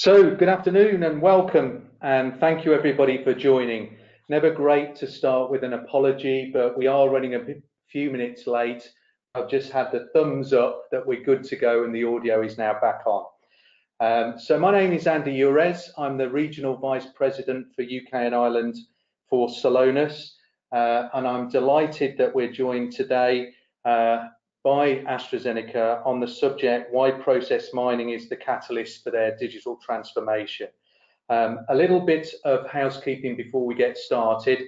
So, good afternoon and welcome, and thank you everybody for joining. Never great to start with an apology, but we are running a few minutes late. I've just had the thumbs up that we're good to go and the audio is now back on. So my name is Andy Urez. I'm the Regional Vice President for UK and Ireland for Celonis, and I'm delighted that we're joined today by AstraZeneca on the subject why process mining is the catalyst for their digital transformation. A little bit of housekeeping before we get started.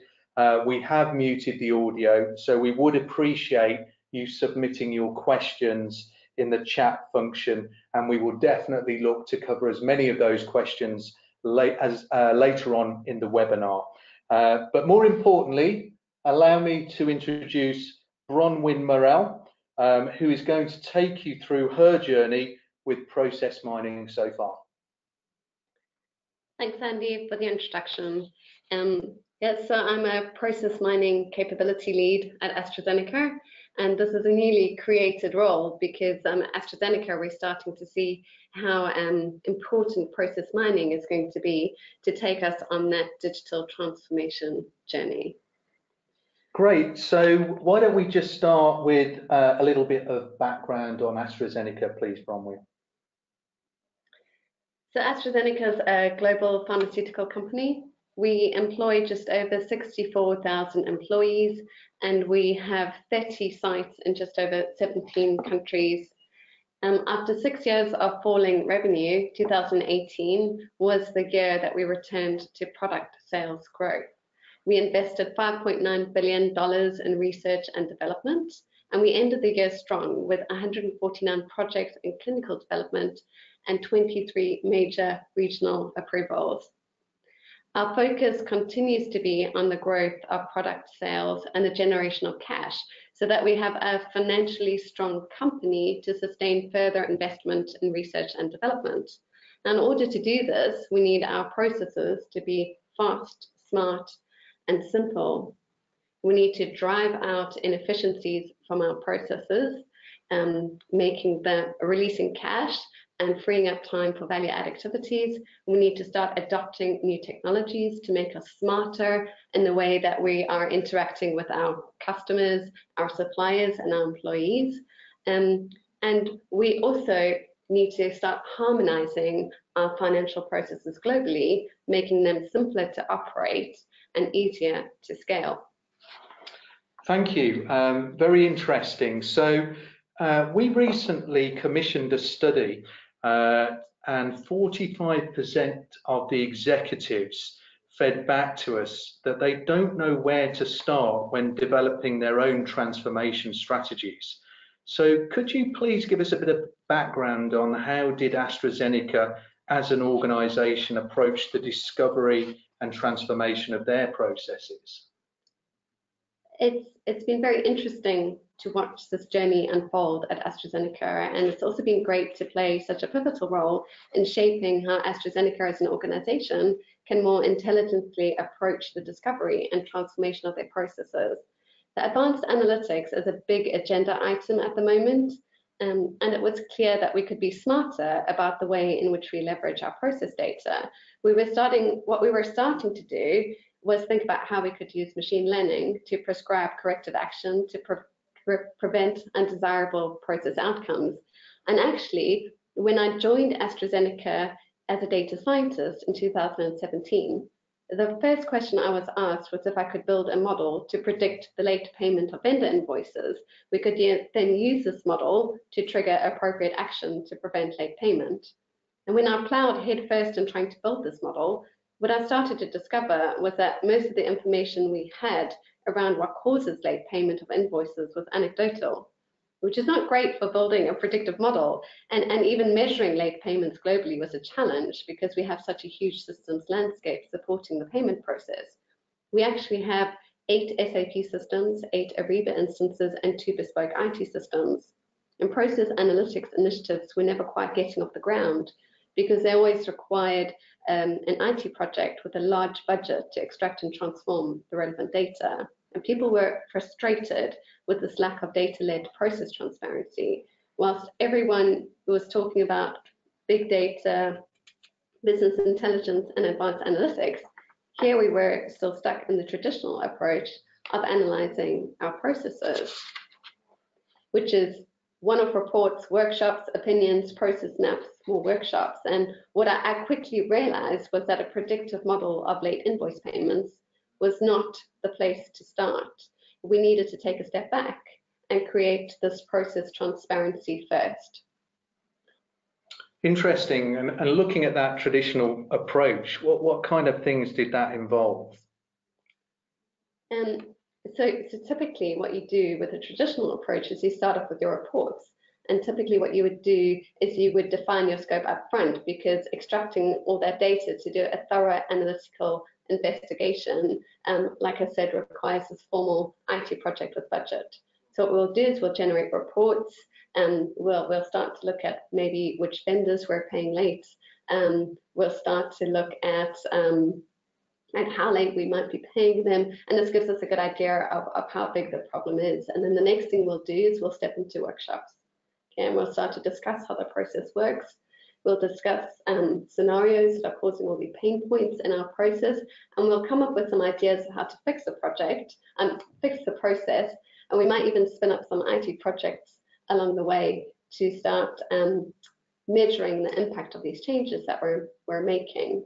We have muted the audio, so we would appreciate you submitting your questions in the chat function, and we will definitely look to cover as many of those questions later on in the webinar. But more importantly, allow me to introduce Bronwyn Morell, who is going to take you through her journey with process mining so far. Thanks, Andy, for the introduction. Yes, so I'm a process mining capability lead at AstraZeneca, and this is a newly created role because at AstraZeneca we're starting to see how important process mining is going to be to take us on that digital transformation journey. Great, so why don't we just start with a little bit of background on AstraZeneca, please, Bronwyn. So AstraZeneca is a global pharmaceutical company. We employ just over 64,000 employees, and we have 30 sites in just over 17 countries. After 6 years of falling revenue, 2018 was the year that we returned to product sales growth. We invested $5.9 billion in research and development, and we ended the year strong with 149 projects in clinical development and 23 major regional approvals. Our focus continues to be on the growth of product sales and the generation of cash so that we have a financially strong company to sustain further investment in research and development. And in order to do this, we need our processes to be fast, smart, and simple. We need to drive out inefficiencies from our processes, releasing cash and freeing up time for value-add activities. We need to start adopting new technologies to make us smarter in the way that we are interacting with our customers, our suppliers, and our employees. And we also need to start harmonizing our financial processes globally, making them simpler to operate and easier to scale. Thank you. Very interesting. So we recently commissioned a study and 45% of the executives fed back to us that they don't know where to start when developing their own transformation strategies. So could you please give us a bit of background on how did AstraZeneca as an organization approach the discovery and transformation of their processes? It's been very interesting to watch this journey unfold at AstraZeneca, and it's also been great to play such a pivotal role in shaping how AstraZeneca as an organization can more intelligently approach the discovery and transformation of their processes. The advanced analytics is a big agenda item at the moment, and it was clear that we could be smarter about the way in which we leverage our process data. What we were starting to do was think about how we could use machine learning to prescribe corrective action to prevent undesirable process outcomes. And actually, when I joined AstraZeneca as a data scientist in 2017, the first question I was asked was if I could build a model to predict the late payment of vendor invoices. We could then use this model to trigger appropriate action to prevent late payment. And when I plowed headfirst in trying to build this model, what I started to discover was that most of the information we had around what causes late payment of invoices was anecdotal, which is not great for building a predictive model. And even measuring late payments globally was a challenge because we have such a huge systems landscape supporting the payment process. We actually have 8 SAP systems, 8 Ariba instances, and 2 bespoke IT systems. And process analytics initiatives were never quite getting off the ground because they always required an IT project with a large budget to extract and transform the relevant data. And people were frustrated with this lack of data-led process transparency, whilst everyone was talking about big data, business intelligence and advanced analytics, here we were still stuck in the traditional approach of analyzing our processes, which is one-off reports, workshops, opinions, process maps, more workshops. And what I quickly realized was that a predictive model of late invoice payments was not the place to start. We needed to take a step back and create this process transparency first. Interesting. And looking at that traditional approach, what kind of things did that involve? So typically what you do with a traditional approach is you start off with your reports. And typically what you would do is you would define your scope up front, because extracting all that data to do a thorough analytical investigation, like I said, requires this formal IT project with budget. So what we'll do is we'll generate reports, and we'll start to look at maybe which vendors we're paying late. We'll start to look at how late we might be paying them, and this gives us a good idea of how big the problem is. And then the next thing we'll do is we'll step into workshops. Okay, and we'll start to discuss how the process works. We'll discuss scenarios that are causing all the pain points in our process, and we'll come up with some ideas of how to fix the project and fix the process. And we might even spin up some IT projects along the way to start measuring the impact of these changes that we're making.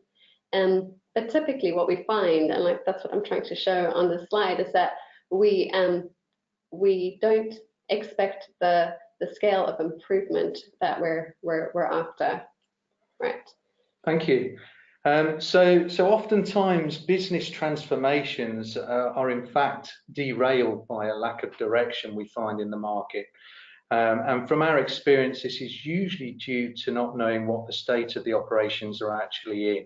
But typically what we find, and like that's what I'm trying to show on this slide, is that we don't expect the scale of improvement that we're after. Right. Thank you. So oftentimes business transformations are in fact derailed by a lack of direction we find in the market. And from our experience, this is usually due to not knowing what the state of the operations are actually in.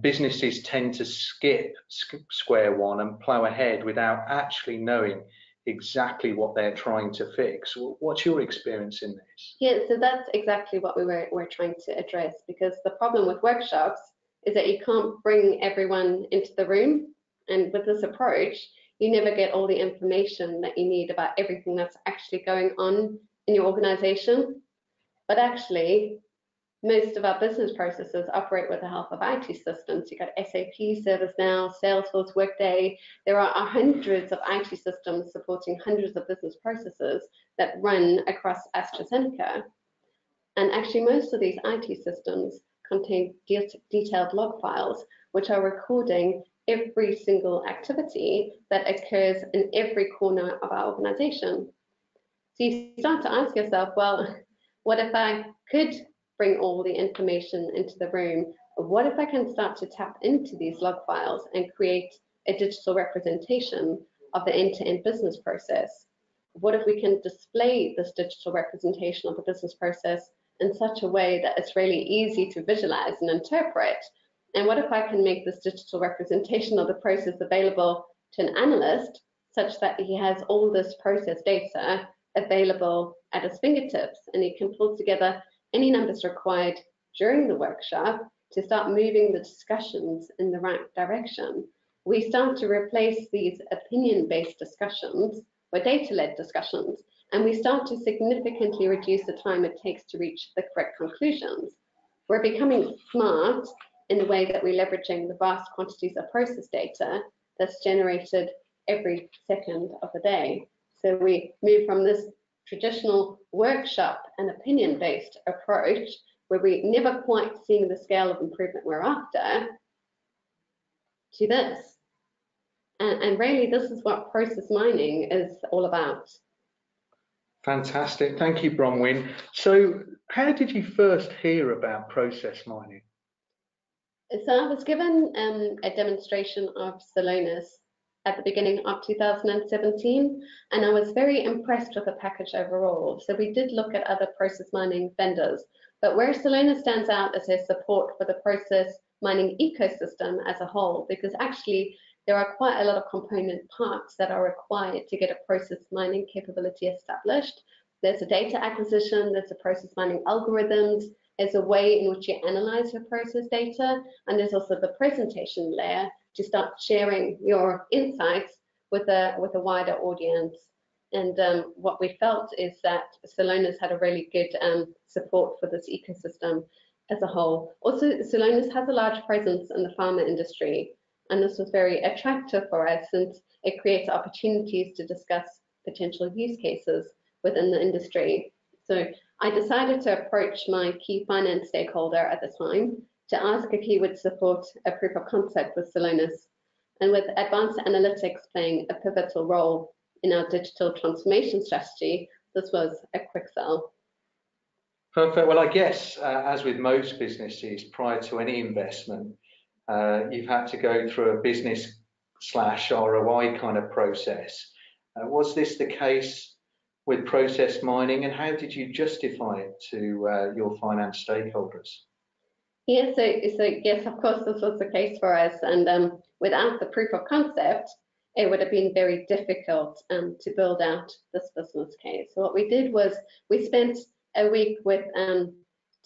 Businesses tend to skip square one and plow ahead without actually knowing exactly what they're trying to fix. What's your experience in this? Yeah, so that's exactly what we're trying to address, because the problem with workshops is that you can't bring everyone into the room, and with this approach you never get all the information that you need about everything that's actually going on in your organization. But actually most of our business processes operate with the help of IT systems. You've got SAP, ServiceNow, Salesforce, Workday. There are hundreds of IT systems supporting hundreds of business processes that run across AstraZeneca. And actually most of these IT systems contain detailed log files, which are recording every single activity that occurs in every corner of our organization. So you start to ask yourself, well, what if I could bring all the information into the room? What if I can start to tap into these log files and create a digital representation of the end-to-end business process? What if we can display this digital representation of the business process in such a way that it's really easy to visualize and interpret? And what if I can make this digital representation of the process available to an analyst such that he has all this process data available at his fingertips, and he can pull together any numbers required during the workshop to start moving the discussions in the right direction? We start to replace these opinion-based discussions with data-led discussions, and we start to significantly reduce the time it takes to reach the correct conclusions. We're becoming smart in the way that we're leveraging the vast quantities of process data that's generated every second of the day. So we move from this traditional workshop and opinion-based approach, where we never quite seeing the scale of improvement we're after, to this. And really, this is what process mining is all about. Fantastic. Thank you, Bronwyn. So how did you first hear about process mining? So I was given a demonstration of Celonis at the beginning of 2017, and I was very impressed with the package overall. So we did look at other process mining vendors, but where Celonis stands out is their support for the process mining ecosystem as a whole, because actually there are quite a lot of component parts that are required to get a process mining capability established. There's a data acquisition, there's a process mining algorithms, there's a way in which you analyze your process data, and there's also the presentation layer to start sharing your insights with a wider audience. And what we felt is that Celonis had a really good support for this ecosystem. as a whole. Also, Celonis has a large presence in the pharma industry, and this was very attractive for us since it creates opportunities to discuss potential use cases within the industry. So I decided to approach my key finance stakeholder at the time to ask if he would support a proof of concept with Celonis. And with advanced analytics playing a pivotal role in our digital transformation strategy, this was a quick sell. Perfect. Well, I guess as with most businesses, prior to any investment, you've had to go through a business/ROI kind of process. Was this the case with process mining, and how did you justify it to your finance stakeholders? Yeah, so yes, of course, this was the case for us, and without the proof of concept, it would have been very difficult to build out this business case. So what we did was we spent a week with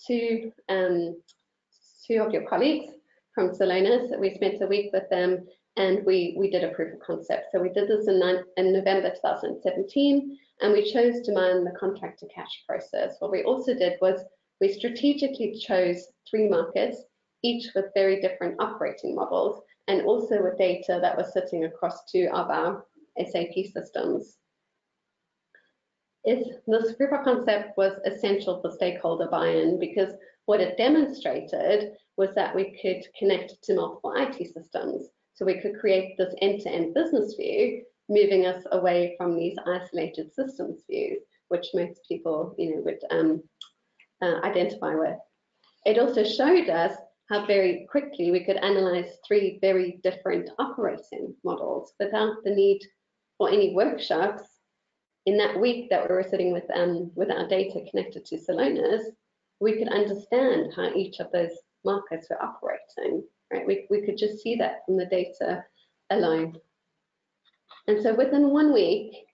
two of your colleagues from Celonis. We spent a week with them, and we did a proof of concept. So we did this in November 2017, and we chose to mine the contract to cash process. What we also did was we strategically chose 3 markets, each with very different operating models, and also with data that was sitting across 2 of our SAP systems. This proof of concept was essential for stakeholder buy-in because what it demonstrated was that we could connect to multiple IT systems. So we could create this end-to-end business view, moving us away from these isolated systems views, which most people would identify with. It also showed us how very quickly we could analyze 3 very different operating models without the need for any workshops. In that week that we were sitting with our data connected to Celonis, we could understand how each of those markets were operating. Right? We could just see that from the data alone. And so within 1 week,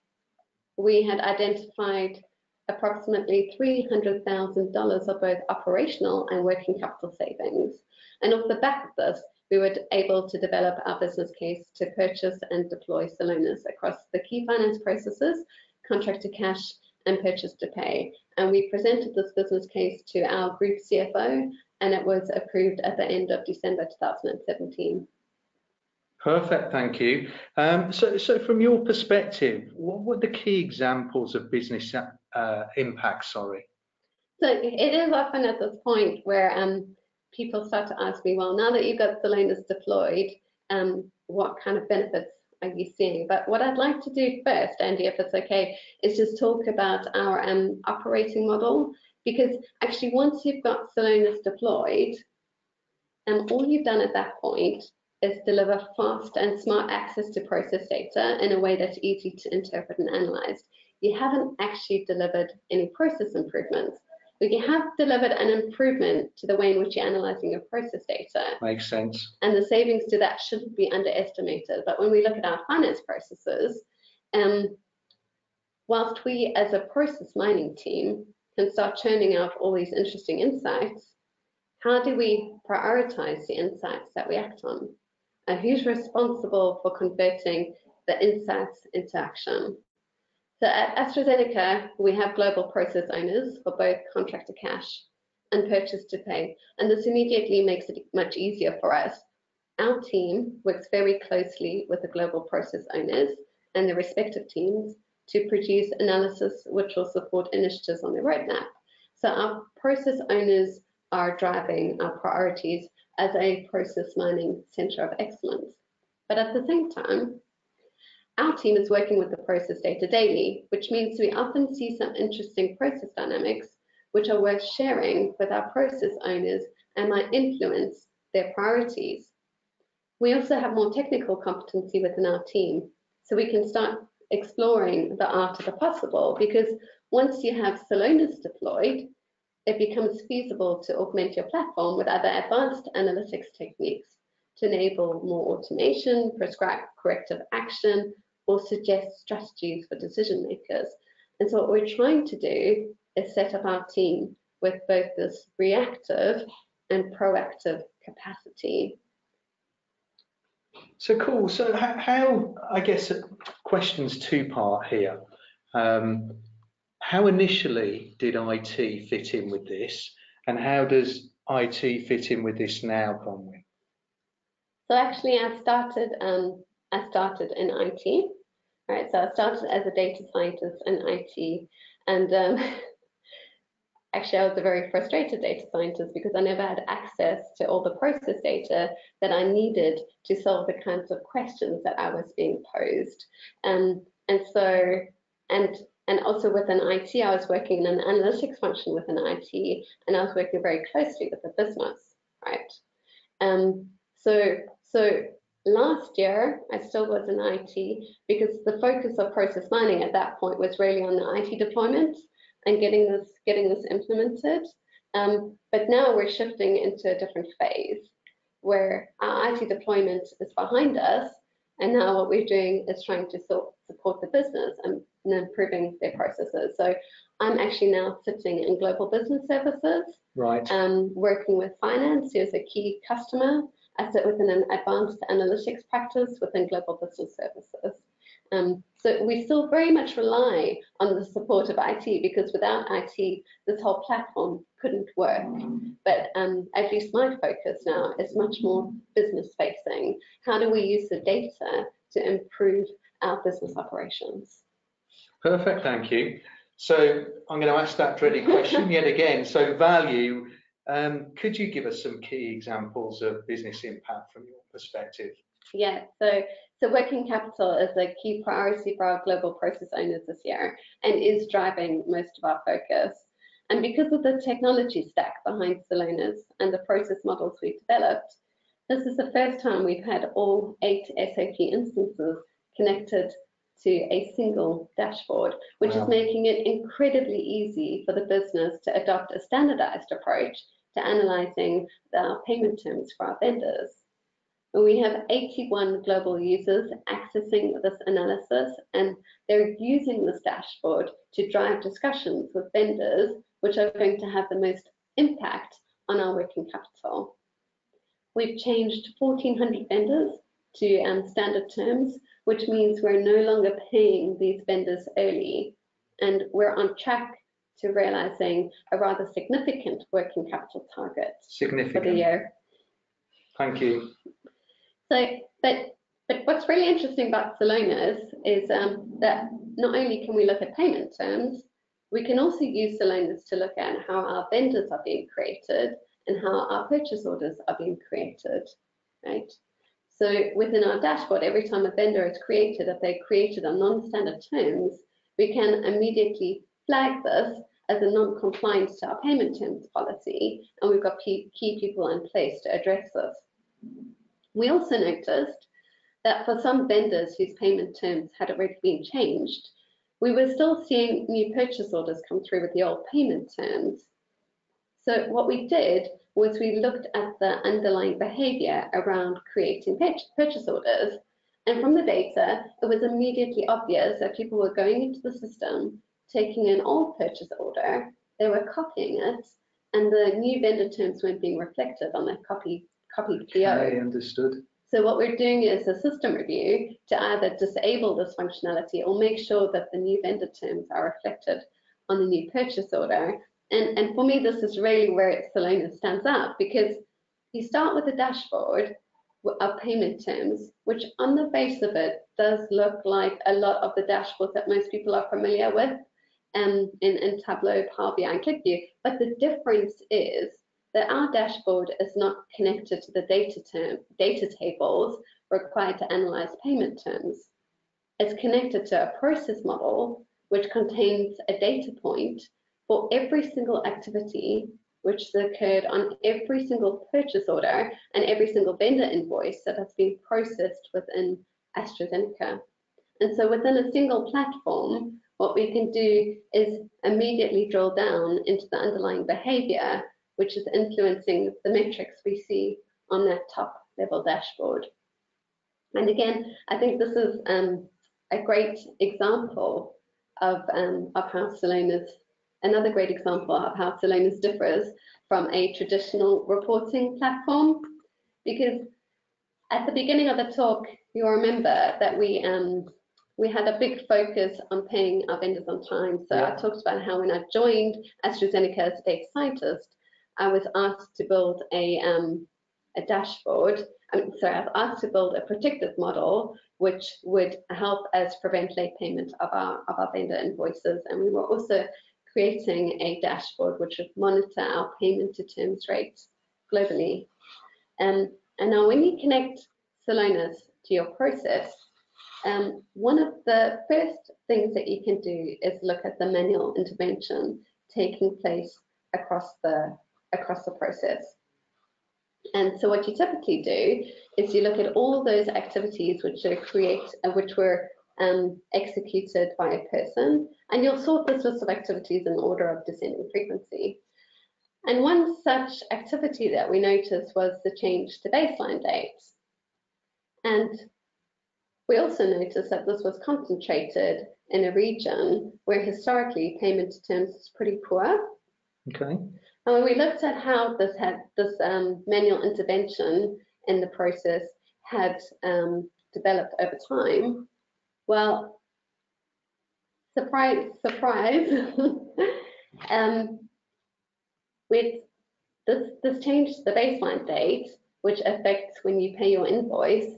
we had identified approximately $300,000 of both operational and working capital savings. And off the back of this, we were able to develop our business case to purchase and deploy Celonis across the key finance processes, contract to cash, and purchase to pay. And we presented this business case to our group CFO, and it was approved at the end of December 2017. Perfect, thank you. So from your perspective, what were the key examples of business impact, So it is often at this point where people start to ask me, well, now that you've got Celonis deployed, what kind of benefits are you seeing? But what I'd like to do first, Andy, if it's okay, is just talk about our operating model, because actually once you've got Celonis deployed, all you've done at that point is deliver fast and smart access to process data in a way that's easy to interpret and analyze. You haven't actually delivered any process improvements, but you have delivered an improvement to the way in which you're analyzing your process data. Makes sense. And the savings to that shouldn't be underestimated. But when we look at our finance processes, whilst we as a process mining team can start churning out all these interesting insights, how do we prioritize the insights that we act on? And who's responsible for converting the insights into action? So at AstraZeneca, we have global process owners for both contract to cash and purchase to pay. And this immediately makes it much easier for us. Our team works very closely with the global process owners and their respective teams to produce analysis which will support initiatives on the roadmap. So our process owners are driving our priorities as a process mining center of excellence. But at the same time, our team is working with the process data daily, which means we often see some interesting process dynamics which are worth sharing with our process owners and might influence their priorities. We also have more technical competency within our team, so we can start exploring the art of the possible, because once you have Celonis deployed, it becomes feasible to augment your platform with other advanced analytics techniques to enable more automation, prescribe corrective action, or suggest strategies for decision makers. And so what we're trying to do is set up our team with both this reactive and proactive capacity. So cool. So how I guess questions 2-part here. How initially did IT fit in with this, and how does IT fit in with this now, Conway? So actually, I started in IT. Right, so I started as a data scientist in IT, and actually I was a very frustrated data scientist because I never had access to all the process data that I needed to solve the kinds of questions that I was being posed. And so, and also within IT, I was working in an analytics function within IT, and I was working very closely with the business, right? So last year, I still was in IT because the focus of process mining at that point was really on the IT deployment and getting this implemented. But now we're shifting into a different phase where our IT deployment is behind us, and now what we're doing is trying to support the business and improving their processes. So I'm actually now sitting in global business services, right? Working with finance, who's a key customer. I sit within an advanced analytics practice within global business services. So we still very much rely on the support of IT, because without IT, this whole platform couldn't work. But at least my focus now is much more business facing. How do we use the data to improve our business operations? Perfect, thank you. So I'm going to ask that dreaded question yet again. So value, could you give us some key examples of business impact from your perspective? Yeah, so working capital is a key priority for our global process owners this year and is driving most of our focus. And because of the technology stack behind Celonis and the process models we've developed, this is the first time we've had all 8 SAP instances connected to a single dashboard, which is making it incredibly easy for the business to adopt a standardized approach to analyzing the payment terms for our vendors. We have 81 global users accessing this analysis, and they're using this dashboard to drive discussions with vendors, which are going to have the most impact on our working capital. We've changed 1,400 vendors to standard terms, which means we're no longer paying these vendors early, and we're on track to realizing a rather significant working capital target for the year. Thank you. So, but what's really interesting about Celonis is that not only can we look at payment terms, we can also use Celonis to look at how our vendors are being created and how our purchase orders are being created, right? So within our dashboard, every time a vendor is created, if they're created on non-standard terms, we can immediately flag this as a non-compliance to our payment terms policy, and we've got key people in place to address this. We also noticed that for some vendors whose payment terms had already been changed, we were still seeing new purchase orders come through with the old payment terms. So what we did was we looked at the underlying behavior around creating purchase orders. And from the data, it was immediately obvious that people were going into the system, taking an old purchase order, they were copying it, and the new vendor terms weren't being reflected on that copied PO. Okay, understood. So what we're doing is a system review to either disable this functionality or make sure that the new vendor terms are reflected on the new purchase order. And for me, this is really where Celonis stands out, because you start with a dashboard of payment terms, which on the face of it does look like a lot of the dashboards that most people are familiar with in Tableau, Power BI, and ClickView. But the difference is that our dashboard is not connected to the data tables required to analyze payment terms. It's connected to a process model, which contains a data point for every single activity which has occurred on every single purchase order and every single vendor invoice that has been processed within AstraZeneca. And so within a single platform, what we can do is immediately drill down into the underlying behavior, which is influencing the metrics we see on that top level dashboard. And again, I think this is a great example of how Celonis, another great example of how Celonis differs from a traditional reporting platform, because at the beginning of the talk, you'll remember that we had a big focus on paying our vendors on time. So I talked about how when I joined AstraZeneca as a data scientist, I was asked to build a dashboard. I was asked to build a predictive model which would help us prevent late payment of our vendor invoices. And we were also creating a dashboard which would monitor our payment to terms rates globally. And now when you connect Celonis to your process, one of the first things that you can do is look at the manual intervention taking place across the process. And so what you typically do is you look at all those activities which were executed by a person, and you'll sort this list of activities in order of descending frequency. And one such activity that we noticed was the change to baseline dates. And we also noticed that this was concentrated in a region where historically payment to terms is pretty poor. Okay. And when we looked at how this manual intervention in the process had developed over time, well, surprise, surprise, with this change to the baseline date, which affects when you pay your invoice,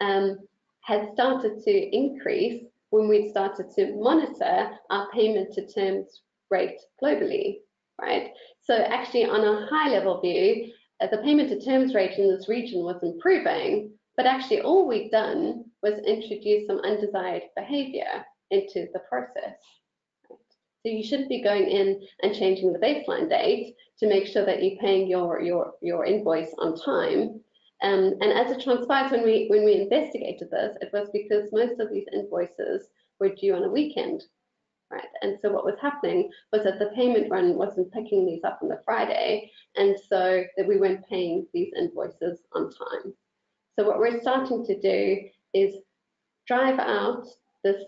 had started to increase when we started to monitor our payment to terms rate globally, right? So actually on a high level view, the payment to terms rate in this region was improving, but actually all we've done was introduce some undesired behavior into the process. So you shouldn't be going in and changing the baseline date to make sure that you're paying your invoice on time. And as it transpires, when we investigated this, it was because most of these invoices were due on a weekend, right? And so what was happening was that the payment run wasn't picking these up on the Friday, and so that we weren't paying these invoices on time. So what we're starting to do is drive out this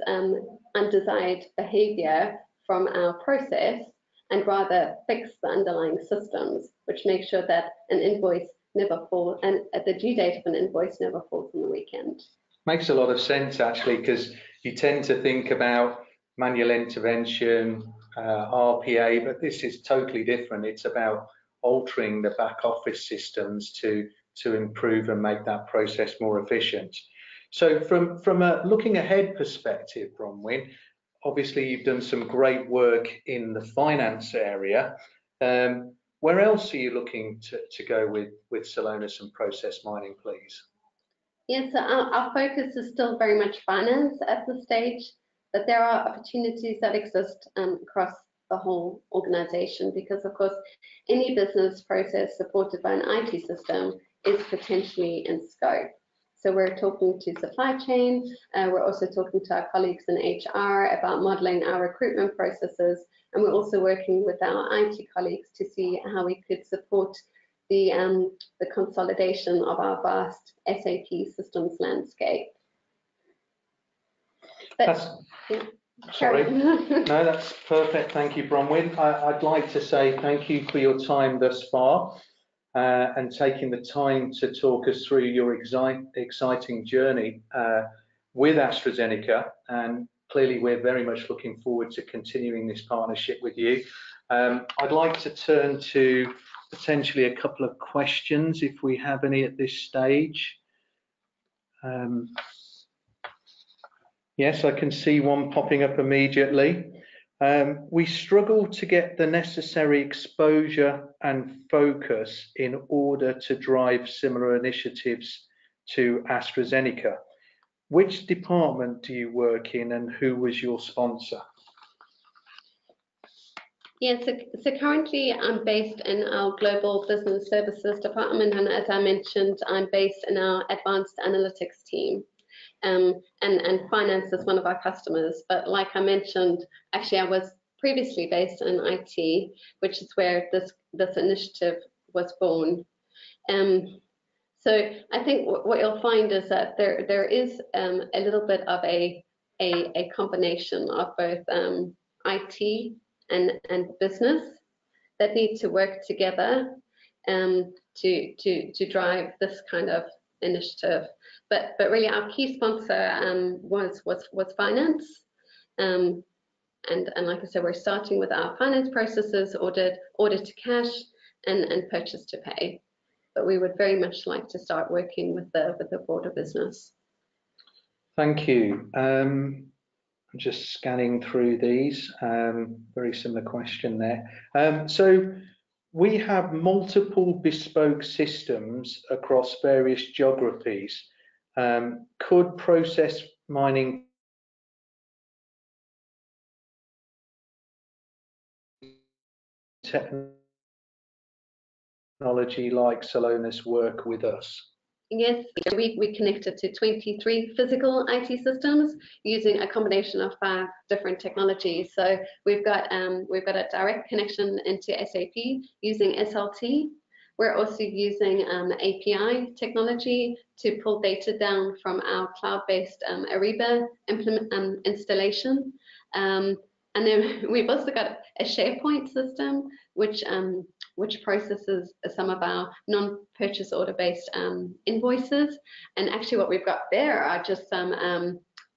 undesired behavior from our process and rather fix the underlying systems, which make sure that an invoice never falls, and the due date of an invoice never falls on the weekend. Makes a lot of sense actually, because you tend to think about manual intervention, RPA, but this is totally different. It's about altering the back office systems to improve and make that process more efficient. So from a looking ahead perspective, Bronwyn, obviously you've done some great work in the finance area. Where else are you looking to go with Celonis and process mining, please? Yes, so our focus is still very much finance at this stage, but there are opportunities that exist across the whole organization, because of course any business process supported by an IT system is potentially in scope. So we're talking to supply chain, we're also talking to our colleagues in HR about modeling our recruitment processes, and we're also working with our IT colleagues to see how we could support the consolidation of our vast SAP systems landscape. But, sorry, no, that's perfect. Thank you, Bronwyn. I'd like to say thank you for your time thus far and taking the time to talk us through your exciting journey with AstraZeneca. And clearly, we're very much looking forward to continuing this partnership with you. I'd like to turn to potentially a couple of questions if we have any at this stage. Yes, I can see one popping up immediately. We struggle to get the necessary exposure and focus in order to drive similar initiatives to AstraZeneca. Which department do you work in and who was your sponsor? Yes, so currently I'm based in our Global Business Services department, and as I mentioned, I'm based in our Advanced Analytics team. And finance is one of our customers, but like I mentioned, actually I was previously based in IT, which is where this initiative was born. So I think what you'll find is that there is a little bit of a combination of both IT and business that need to work together to drive this kind of initiative. But really our key sponsor was finance. And like I said, we're starting with our finance processes, order to cash, and purchase to pay. But we would very much like to start working with the broader business. Thank you. I'm just scanning through these. Very similar question there. So we have multiple bespoke systems across various geographies. Could process mining technology like Celonis work with us? Yes, we connected to 23 physical IT systems using a combination of 5 different technologies. So we've got a direct connection into SAP using SLT. We're also using API technology to pull data down from our cloud-based Ariba installation. And then we've also got a SharePoint system, which processes some of our non-purchase order-based invoices. And actually what we've got there are just some,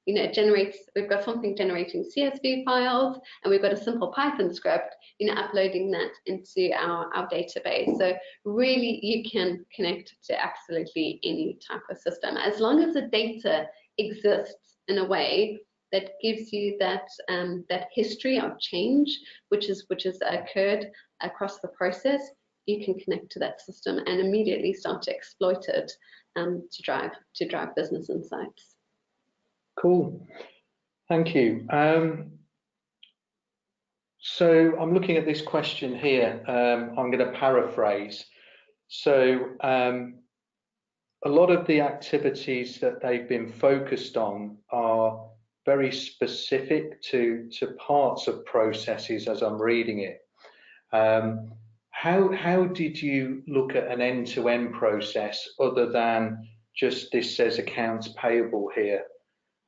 we've got something generating CSV files, and we've got a simple Python script, uploading that into our database. So really you can connect to absolutely any type of system, as long as the data exists in a way that gives you that history of change, which has occurred across the process. You can connect to that system and immediately start to exploit it to drive business insights. Cool, thank you. So I'm looking at this question here. I'm going to paraphrase. So a lot of the activities that they've been focused on are very specific to parts of processes as I'm reading it. How did you look at an end-to-end process other than just this says accounts payable here?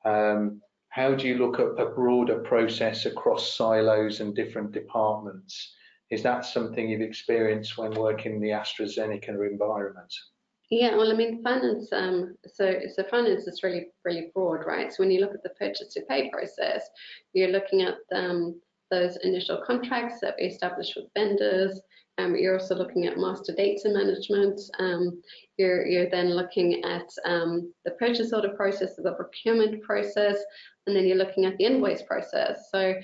How do you look at a broader process across silos and different departments? Is that something you've experienced when working in the AstraZeneca environment? Yeah, well, I mean, finance. So finance is really broad, right? So when you look at the purchase to pay process, you're looking at those initial contracts that we established with vendors. You're also looking at master data management. You're then looking at the purchase order process, the procurement process, and then you're looking at the invoice process. So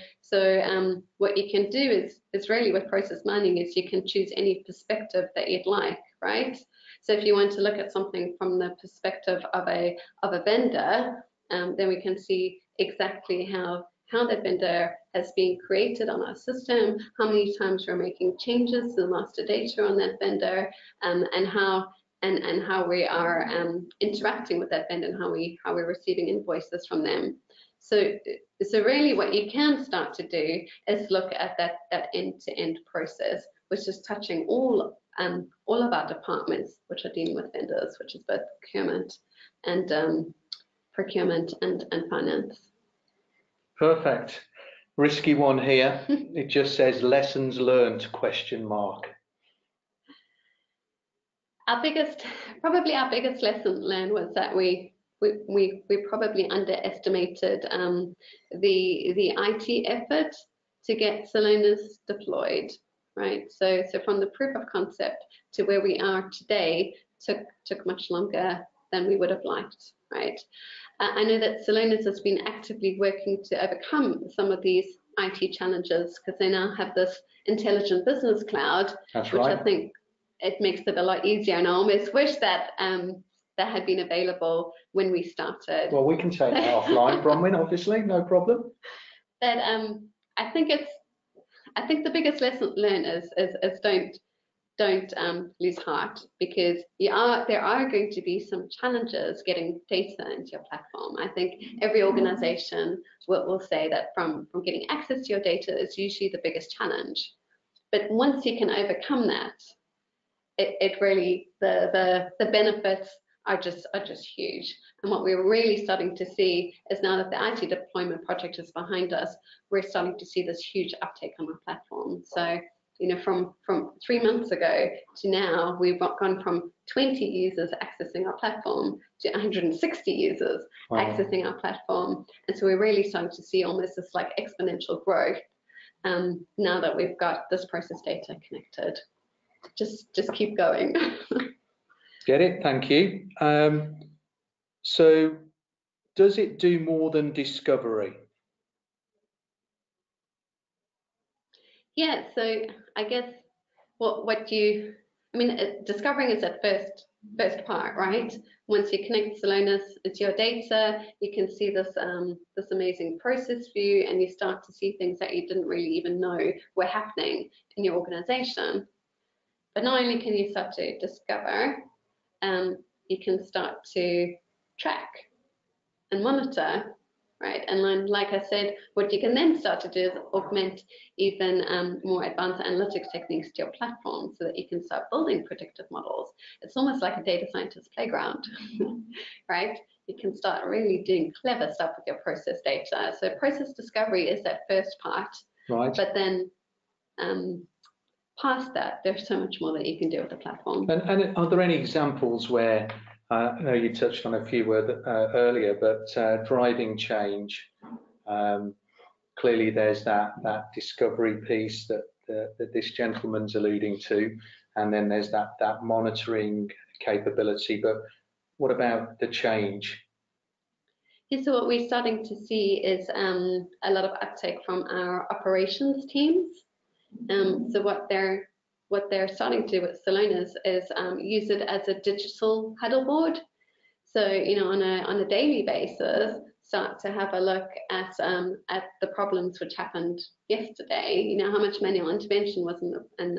what you can do is really with process mining is you can choose any perspective that you'd like, right? So if you want to look at something from the perspective of a vendor, then we can see exactly how that vendor has been created on our system, how many times we're making changes to the master data on that vendor, and how we are interacting with that vendor, and how we're receiving invoices from them. So really what you can start to do is look at that end-to-end process, which is touching all of our departments which are dealing with vendors, which is both procurement and finance. Perfect. Risky one here. It just says lessons learned ? Probably our biggest lesson learned was that we probably underestimated the IT effort to get Celonis deployed, right? So from the proof of concept to where we are today took much longer than we would have liked, right? I know that Celonis has been actively working to overcome some of these IT challenges because they now have this intelligent business cloud, That's which right. I think it makes it a lot easier. And I almost wish that that had been available when we started. Well, we can take that offline, Bronwyn, obviously, no problem. But I think the biggest lesson learned is don't lose heart, because there are going to be some challenges getting data into your platform. I think every organization will say that from getting access to your data is usually the biggest challenge. But once you can overcome that, it really, the benefits are just huge. And what we're really starting to see is now that the IT deployment project is behind us, we're starting to see this huge uptake on our platform. So from 3 months ago to now, we've gone from 20 users accessing our platform to 160 users accessing our platform. And so we're really starting to see almost this like exponential growth now that we've got this process data connected. just keep going. Get it? Thank you. So does it do more than discovery? Yeah, so I guess discovering is that first part, right? Once you connect Celonis into your data, you can see this this amazing process view, and you start to see things that you didn't really even know were happening in your organization. But not only can you start to discover, you can start to track and monitor, right? And then, like I said, what you can then start to do is augment even more advanced analytics techniques to your platform so that you can start building predictive models. It's almost like a data scientist playground, right? You can start really doing clever stuff with your process data. So process discovery is that first part, right? But then past that, there's so much more that you can do with the platform. And are there any examples where, I know you touched on a few earlier, but driving change, clearly there's that discovery piece that this gentleman's alluding to, and then there's that monitoring capability, but what about the change? Yeah, so what we're starting to see is a lot of uptake from our operations teams. So what they're starting to do with Celonis is use it as a digital huddle board. So on a daily basis, start to have a look at the problems which happened yesterday. How much manual intervention was in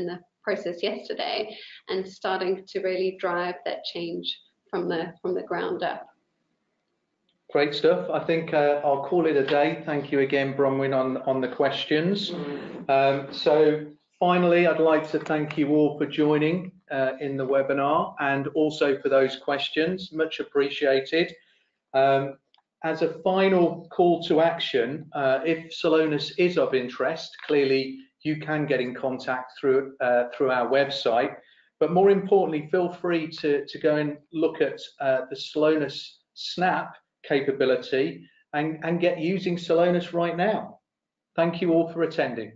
the process yesterday, and starting to really drive that change from the ground up. Great stuff. I think I'll call it a day. Thank you again, Bronwyn, on the questions. So finally, I'd like to thank you all for joining in the webinar, and also for those questions. Much appreciated. As a final call to action, if Celonis is of interest, clearly you can get in contact through our website. But more importantly, feel free to go and look at the Celonis Snap capability and get using Celonis right now. Thank you all for attending.